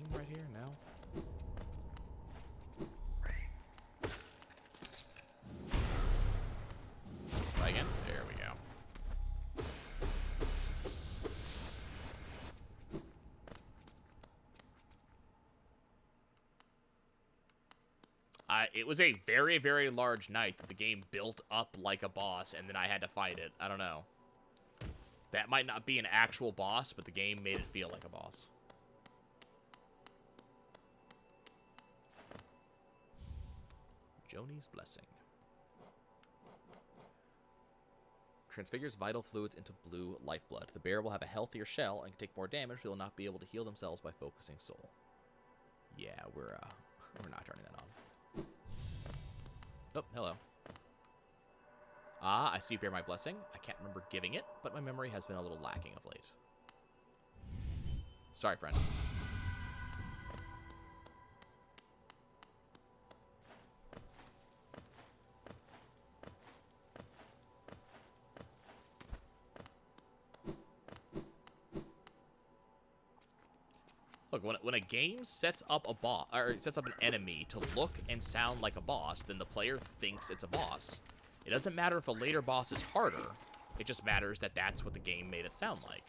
thing right here? No? Try again? There we go. It was a very, very large night that the game built up like a boss, and then I had to fight it. I don't know. That might not be an actual boss, but the game made it feel like a boss. Joni's Blessing. Transfigures vital fluids into blue lifeblood. The bear will have a healthier shell and can take more damage, but will not be able to heal themselves by focusing soul. Yeah, we're not turning that on. Oh, hello. Ah, I see you bear my blessing. I can't remember giving it, but my memory has been a little lacking of late. Sorry, friend. Look, when a game sets up a boss, or sets up an enemy to look and sound like a boss, then the player thinks it's a boss. It doesn't matter if a later boss is harder. It just matters that that's what the game made it sound like.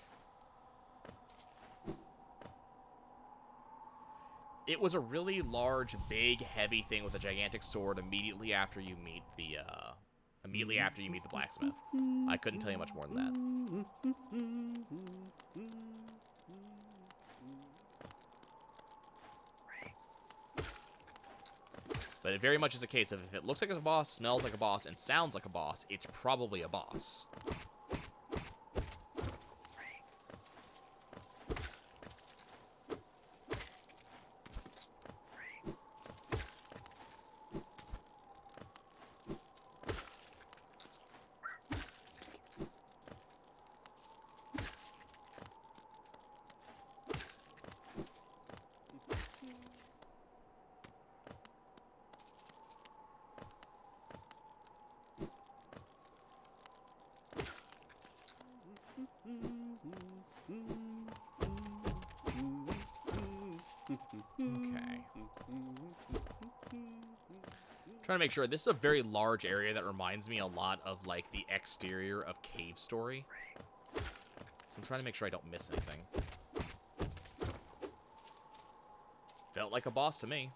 It was a really large, big, heavy thing with a gigantic sword immediately after you meet the blacksmith. I couldn't tell you much more than that. But it very much is a case of if it looks like a boss, smells like a boss, and sounds like a boss, it's probably a boss. Okay. Trying to make sure. This is a very large area that reminds me a lot of, like, the exterior of Cave Story. So I'm trying to make sure I don't miss anything. Felt like a boss to me.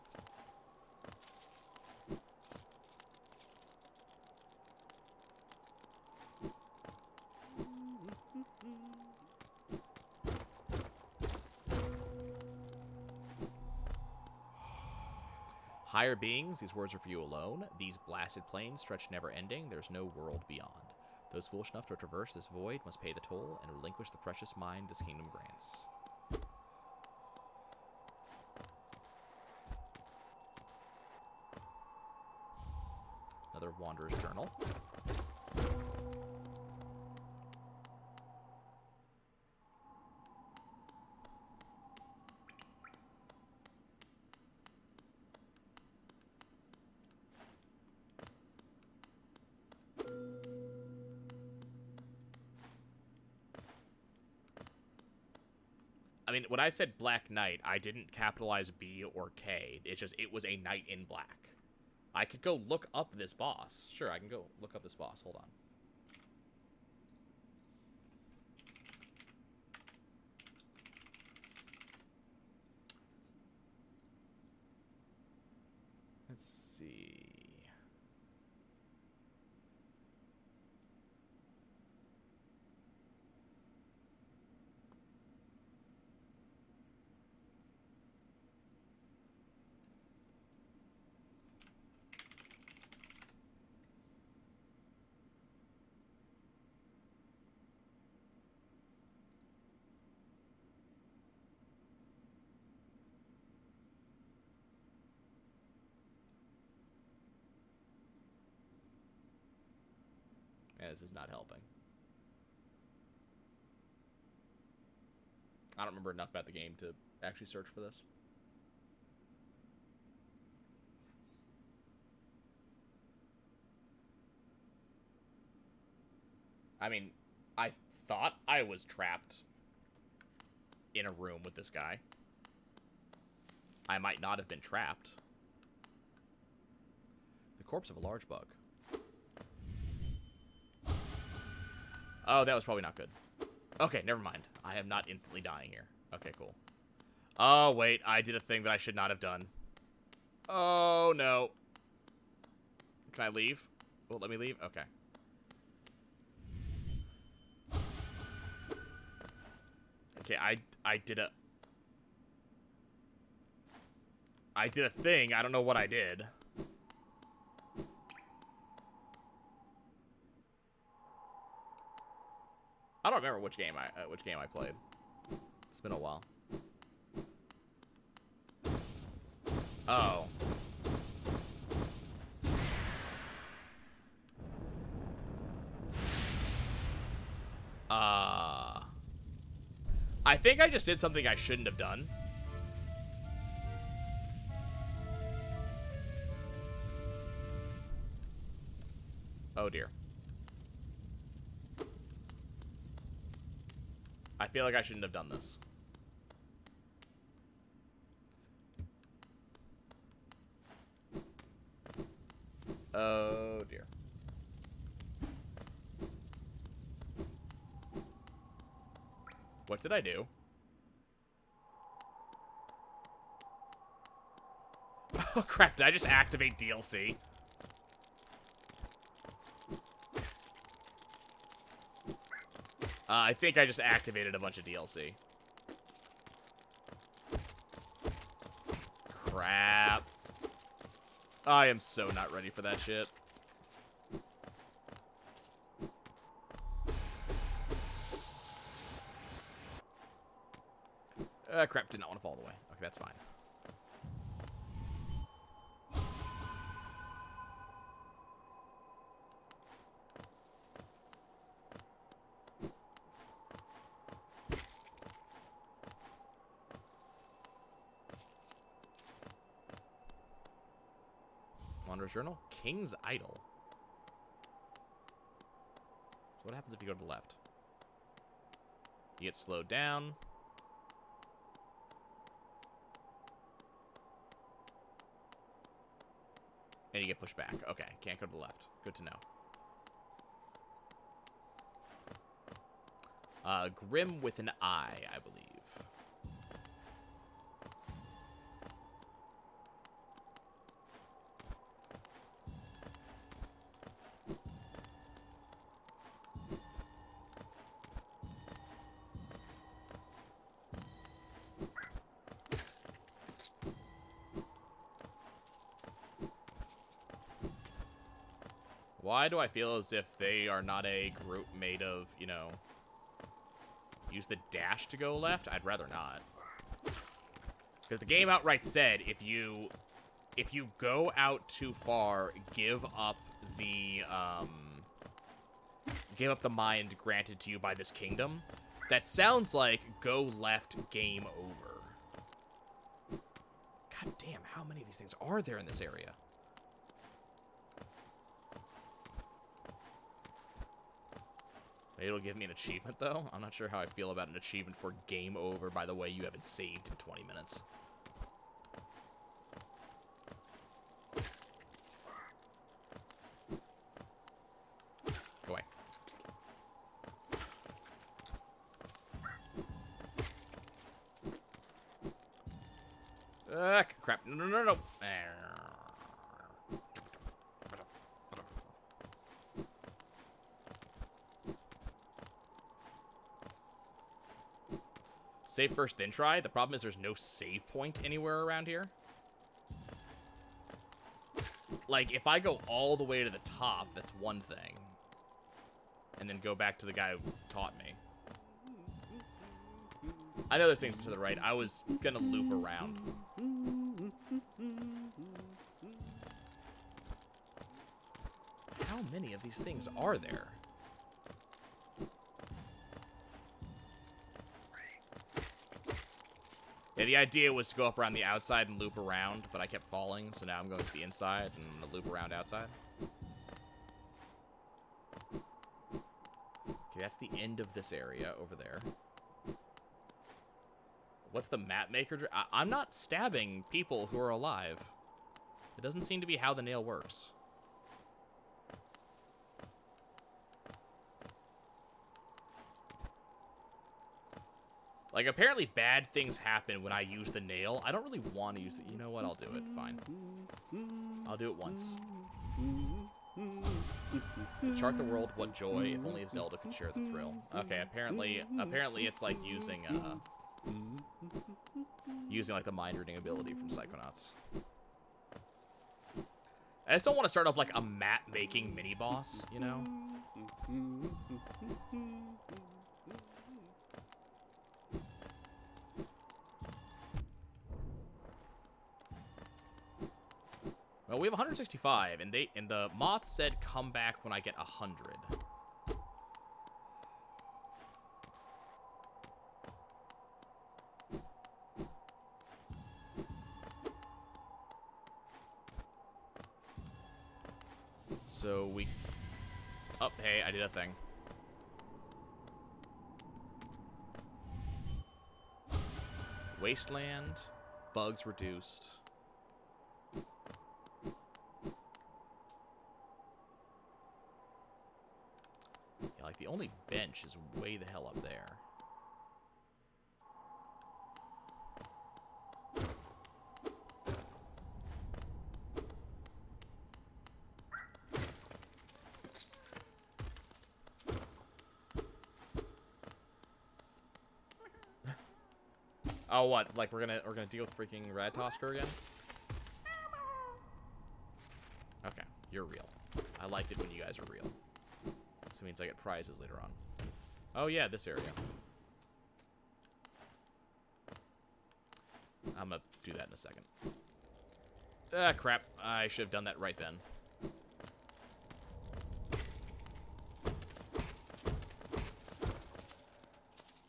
Higher beings, these words are for you alone. These blasted plains stretch never-ending. There's no world beyond. Those foolish enough to traverse this void must pay the toll and relinquish the precious mind this kingdom grants. Another Wanderer's Journal. I mean, when I said Black Knight, I didn't capitalize B or K. It's just, it was a knight in black. I could go look up this boss. Sure, I can go look up this boss. Hold on. Let's see. Yeah, this is not helping. I don't remember enough about the game to actually search for this. I mean, I thought I was trapped in a room with this guy. I might not have been trapped. The corpse of a large bug. Oh, that was probably not good. Okay, never mind. I am not instantly dying here. Okay, cool. Oh, wait. I did a thing that I should not have done. Oh, no. Can I leave? Will it let me leave? Okay. Okay, I did a thing. I don't know what I did. I don't remember which game I played. It's been a while. Oh. I think I just did something I shouldn't have done. Oh dear. I feel like I shouldn't have done this. Oh dear. What did I do? Oh crap, did I just activate DLC? I think I just activated a bunch of DLC. Crap. I am so not ready for that shit. Crap, did not want to fall all the way. Okay, that's fine. Wanderer's Journal? King's Idol. So what happens if you go to the left? You get slowed down. And you get pushed back. Okay, can't go to the left. Good to know. Grim with an I believe. Why do I feel as if they are not a group made of, you know, use the dash to go left? I'd rather not. Because the game outright said if you go out too far, give up the mind granted to you by this kingdom. That sounds like go left, game over. God damn, how many of these things are there in this area? It'll give me an achievement, though. I'm not sure how I feel about an achievement for game over, by the way you haven't saved in 20 minutes. Go away. Crap. No, no, no, no. Save first, then try. The problem is there's no save point anywhere around here. Like, if I go all the way to the top, that's one thing. And then go back to the guy who taught me. I know there's things to the right. I was gonna loop around. How many of these things are there? Yeah, the idea was to go up around the outside and loop around, but I kept falling, so now I'm going to the inside and loop around outside. Okay, that's the end of this area over there. What's the map maker? I'm not stabbing people who are alive. It doesn't seem to be how the nail works. Like, apparently bad things happen when I use the nail. I don't really want to use it. You know what? I'll do it. Fine. I'll do it once. Chart the world, what joy, if only Zelda could share the thrill. Okay, apparently it's like using like the mind reading ability from Psychonauts. I just don't want to start up like a map making mini boss, you know? Well, we have 165, and the moth said come back when I get 100. So we... Oh, hey, I did a thing. Wasteland. Bugs reduced. Yeah, like the only bench is way the hell up there. Oh, what? Like we're gonna deal with freaking Radtosker again? Okay, you're real. I like it when you guys are real. This means I get prizes later on. Oh yeah, this area. I'm gonna do that in a second. Ah, crap. I should have done that right then.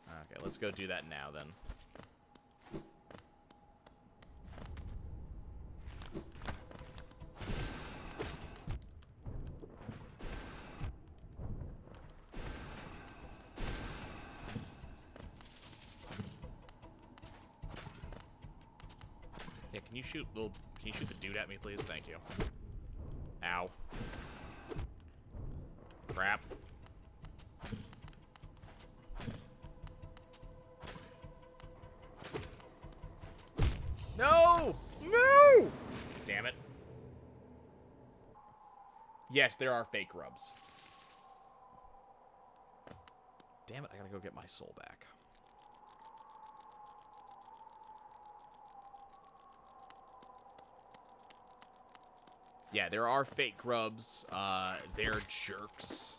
Okay, let's go do that now then. Yeah, can you shoot the dude at me, please? Thank you. Ow. Crap. No! No! Damn it. Yes, there are fake rubs. Damn it, I gotta go get my soul back. Yeah, there are fake grubs. They're jerks.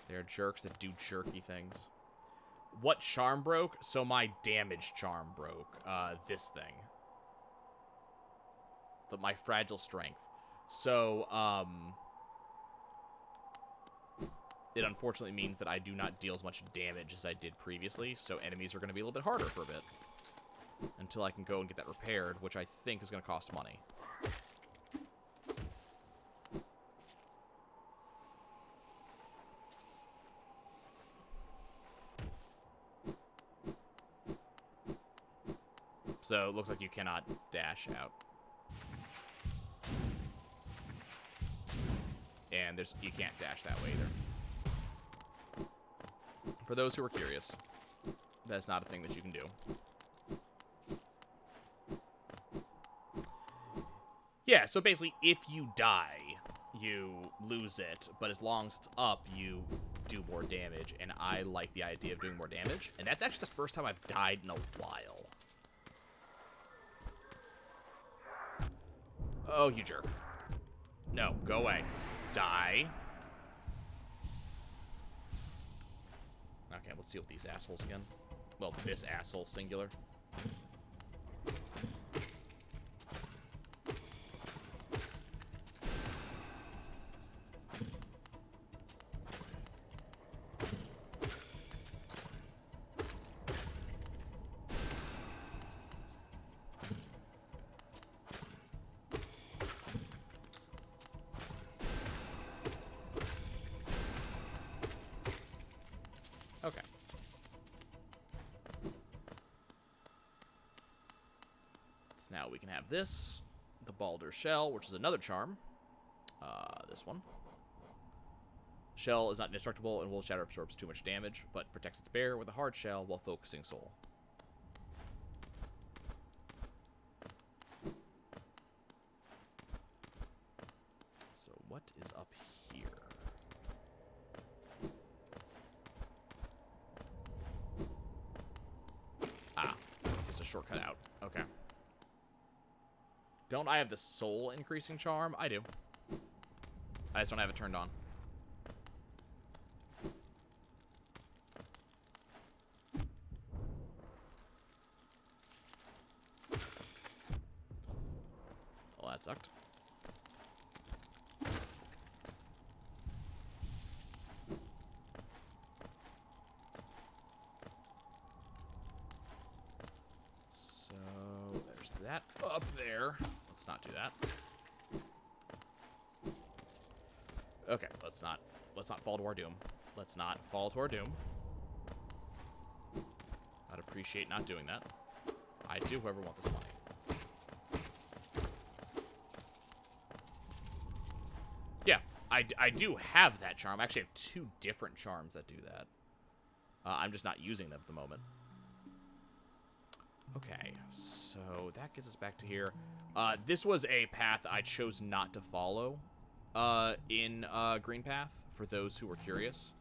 They're jerks that do jerky things. What charm broke? So my damage charm broke. This thing. My fragile strength. So, it unfortunately means that I do not deal as much damage as I did previously, so enemies are going to be a little bit harder for a bit. Until I can go and get that repaired, which I think is going to cost money. So, it looks like you cannot dash out. And you can't dash that way either. For those who are curious, that's not a thing that you can do. Yeah, so basically, if you die, you lose it, but as long as it's up, you do more damage, and I like the idea of doing more damage, and that's actually the first time I've died in a while. Oh, you jerk. No, go away. Die. Okay, let's deal with these assholes again. Well, this asshole, singular. now we can have this. The Balder Shell, which is another charm. This one. Shell is not indestructible, and Wolf Shatter absorbs too much damage, but protects its bear with a hard shell while focusing soul. So what is up here? Ah, just a shortcut out. Okay. Don't I have the soul increasing charm? I do. I just don't have it turned on. Well, that sucked. So, there's that up there. Let's not do that. Okay, let's not fall to our doom. Let's not fall to our doom. I'd appreciate not doing that. I do, however, want this money. Yeah, I do have that charm. I actually have 2 different charms that do that. I'm just not using them at the moment. Okay, so that gets us back to here. This was a path I chose not to follow in Green Path, for those who were curious.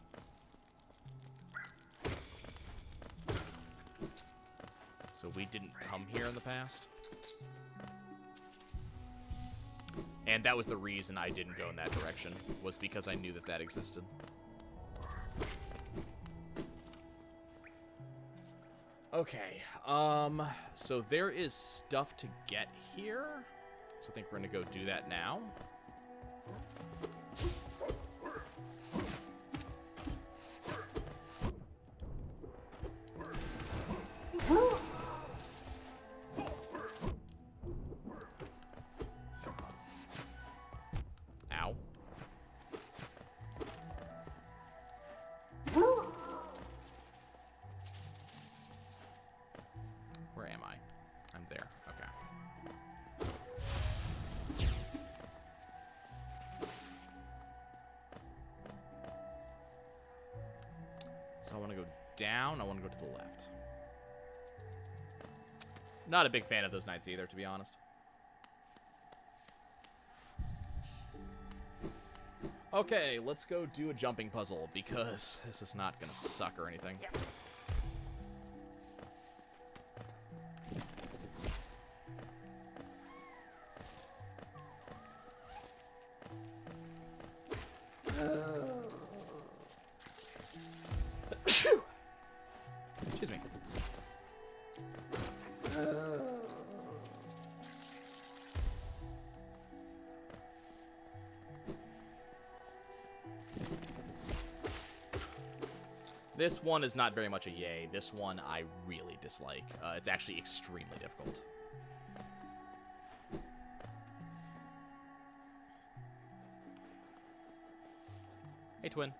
So we didn't come here in the past. And that was the reason I didn't go in that direction, was because I knew that that existed. Okay, so there is stuff to get here. So I think we're gonna go do that now. Ow. Where am I? I'm there. Okay. So I want to go down. I want to go to the left. Not a big fan of those knights either, to be honest. Okay, let's go do a jumping puzzle, because this is not going to suck or anything. Excuse me. This one is not very much a yay. This one I really dislike. It's actually extremely difficult. Hey, twin.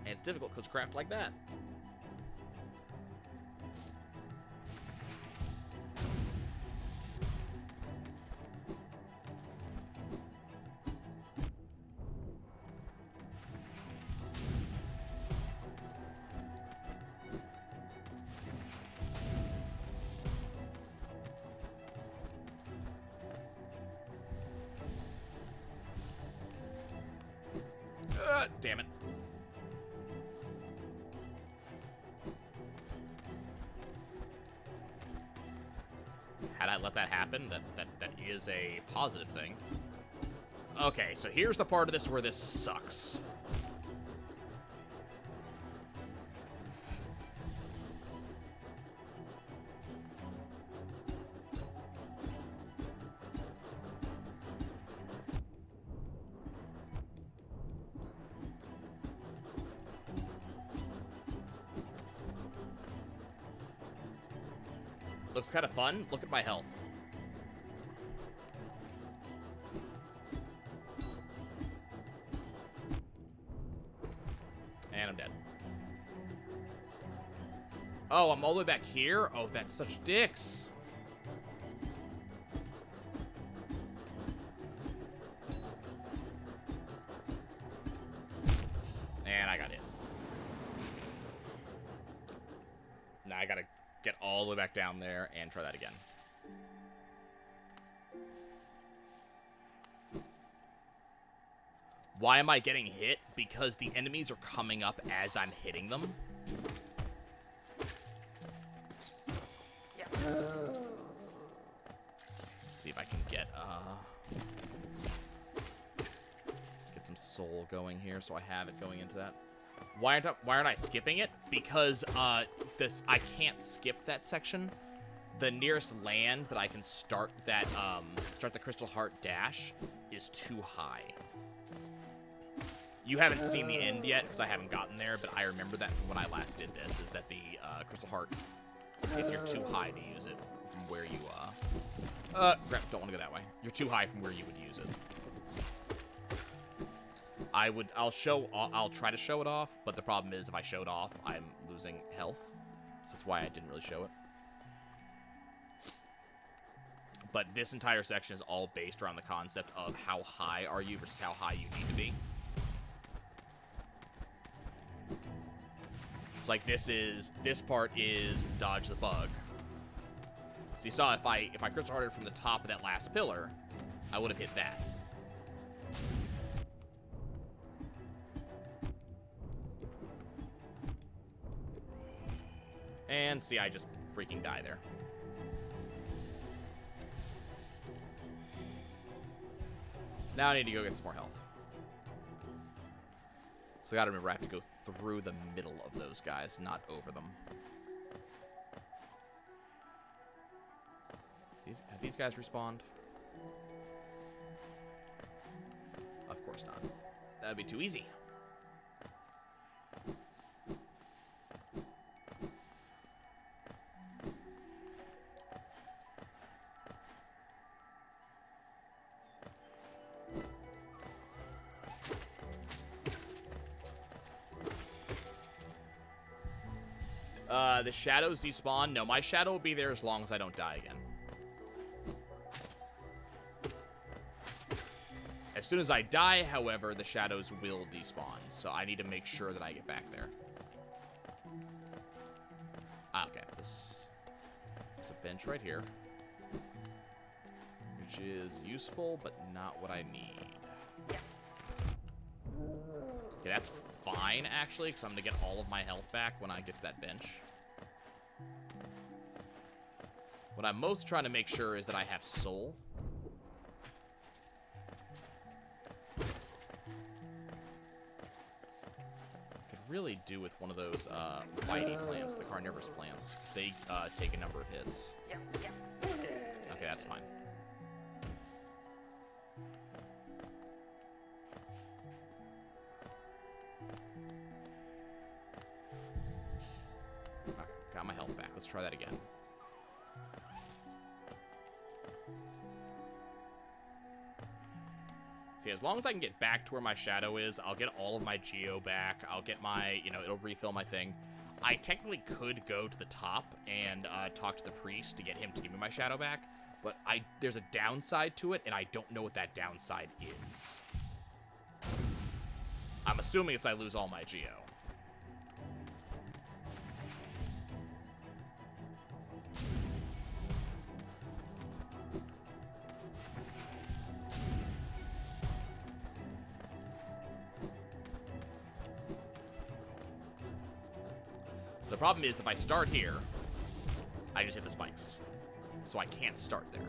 And it's difficult because crap like that. Damn it. Had I let that happen, that is a positive thing. Okay, so here's the part of this where this sucks. Looks kind of fun. Look at my health. And I'm dead. Oh, I'm all the way back here? Oh, that's such dicks. And I got hit. Now I gotta get all the way back down there and try that again. Why am I getting hit? Because the enemies are coming up as I'm hitting them. Yeah. Let's see if I can get some soul going here, so I have it going into that. Why aren't I skipping it? Because I can't skip that section. The nearest land that I can start that start the Crystal Heart dash is too high. You haven't seen the end yet because I haven't gotten there, but I remember that from when I last did this, is that the Crystal Heart, if you're too high to use it from where you crap, don't want to go that way. You're too high from where you would use it. I'll try to show it off, but the problem is if I show it off, I'm losing health. So that's why I didn't really show it. But this entire section is all based around the concept of how high are you versus how high you need to be. It's like this part is dodge the bug. So you saw if I crystal hearted from the top of that last pillar, I would have hit that. And see, I just freaking die there. Now I need to go get some more health. So I gotta remember I have to go through the middle of those guys, not over them. Have these guys respawned? Of course not. That'd be too easy. The shadows despawn. No, my shadow will be there as long as I don't die again. As soon as I die, however, the shadows will despawn. So I need to make sure that I get back there. Ah, okay. There's a bench right here. Which is useful, but not what I need. Okay, that's fine, actually, because I'm going to get all of my health back when I get to that bench. What I'm most trying to make sure is that I have soul. Could really do with one of those whitey plants, the carnivorous plants. They take a number of hits. Yeah. Okay, that's fine. Okay, got my health back. Let's try that again. See, as long as I can get back to where my shadow is, I'll get all of my geo back. I'll get my, it'll refill my thing. I technically could go to the top and talk to the priest to get him to give me my shadow back, but there's a downside to it, and I don't know what that downside is. I'm assuming it's I lose all my geo. The problem is, if I start here, I just hit the spikes. So I can't start there.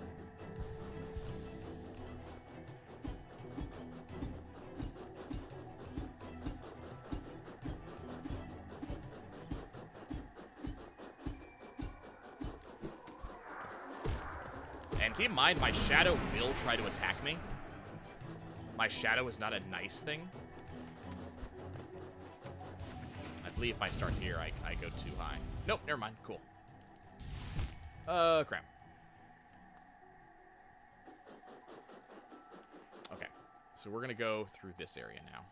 And keep in mind, my shadow will try to attack me. My shadow is not a nice thing. I believe if I start here, I go too high. Nope, never mind. Cool. Crap. Okay, so we're gonna go through this area now.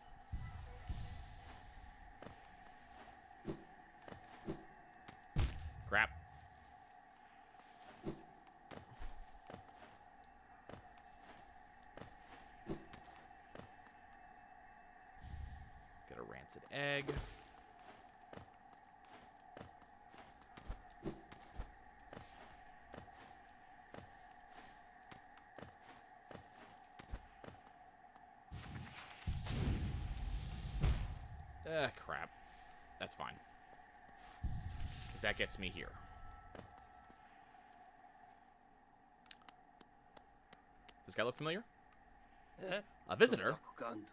It's an egg. Crap. That's fine. Because that gets me here. Does this guy look familiar? A visitor?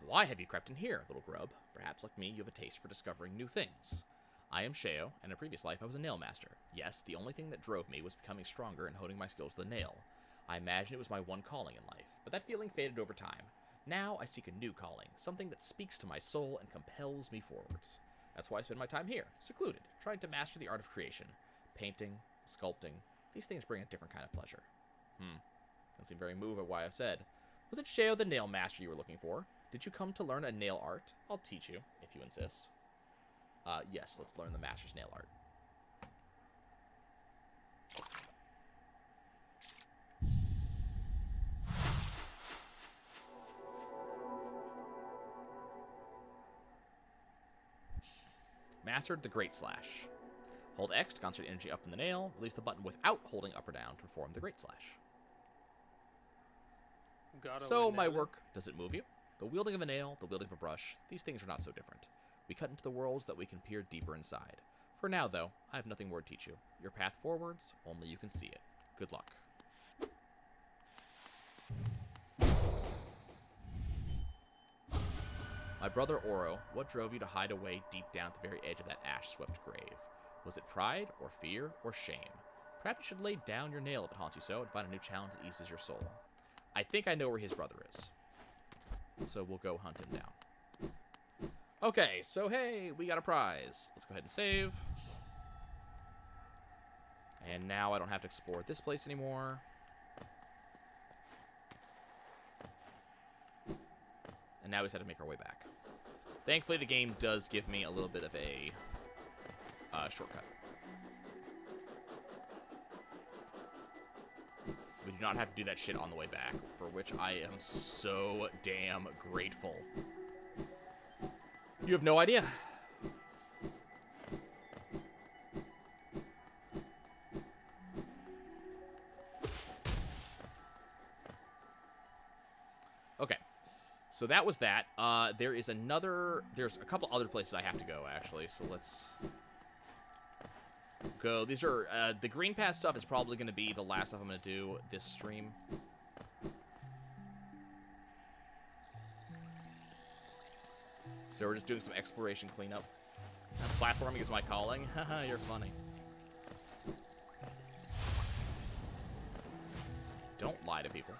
Why have you crept in here, little grub? Perhaps, like me, you have a taste for discovering new things. I am Sheo, and in a previous life I was a nail master. Yes, the only thing that drove me was becoming stronger and honing my skills to the nail. I imagined it was my one calling in life, but that feeling faded over time. Now I seek a new calling, something that speaks to my soul and compels me forwards. That's why I spend my time here, secluded, trying to master the art of creation. Painting, sculpting, these things bring a different kind of pleasure. Don't seem very moved by what I said. Was it Sheo the nail master you were looking for? Did you come to learn a nail art? I'll teach you, if you insist. Yes, let's learn the master's nail art. Mastered the Great Slash. Hold X to concentrate energy up in the nail. Release the button without holding up or down to perform the Great Slash. So, my work, does it move you? The wielding of a nail, the wielding of a brush, these things are not so different. We cut into the worlds that we can peer deeper inside. For now, though, I have nothing more to teach you. Your path forwards, only you can see it. Good luck. My brother Oro, what drove you to hide away deep down at the very edge of that ash-swept grave? Was it pride, or fear, or shame? Perhaps you should lay down your nail if it haunts you so and find a new challenge that eases your soul. I think I know where his brother is. So we'll go hunt him down. Okay, so hey, we got a prize. Let's go ahead and save. And now I don't have to explore this place anymore. And now we just have to make our way back. Thankfully, the game does give me a little bit of a shortcut. We do not have to do that shit on the way back, for which I am so damn grateful. You have no idea. Okay. So that was that. There's a couple other places I have to go, actually, so let's go. These are, the green path stuff is probably going to be the last stuff I'm going to do this stream. So we're just doing some exploration cleanup. Platforming is my calling. Haha, you're funny. Don't lie to people.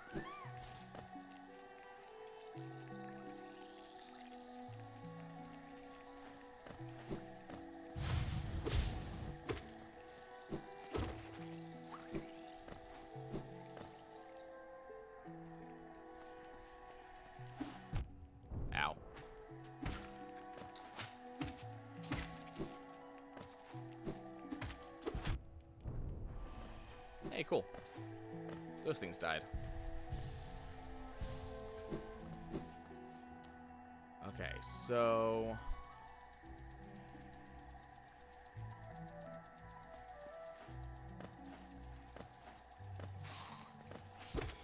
Ow. Hey, cool. Those things died. Okay, so...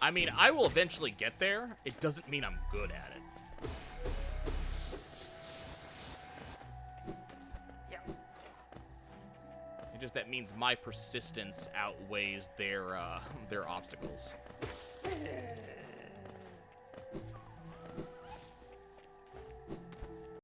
I mean, I will eventually get there. It doesn't mean I'm good at it. Yeah. It just that means my persistence outweighs their obstacles.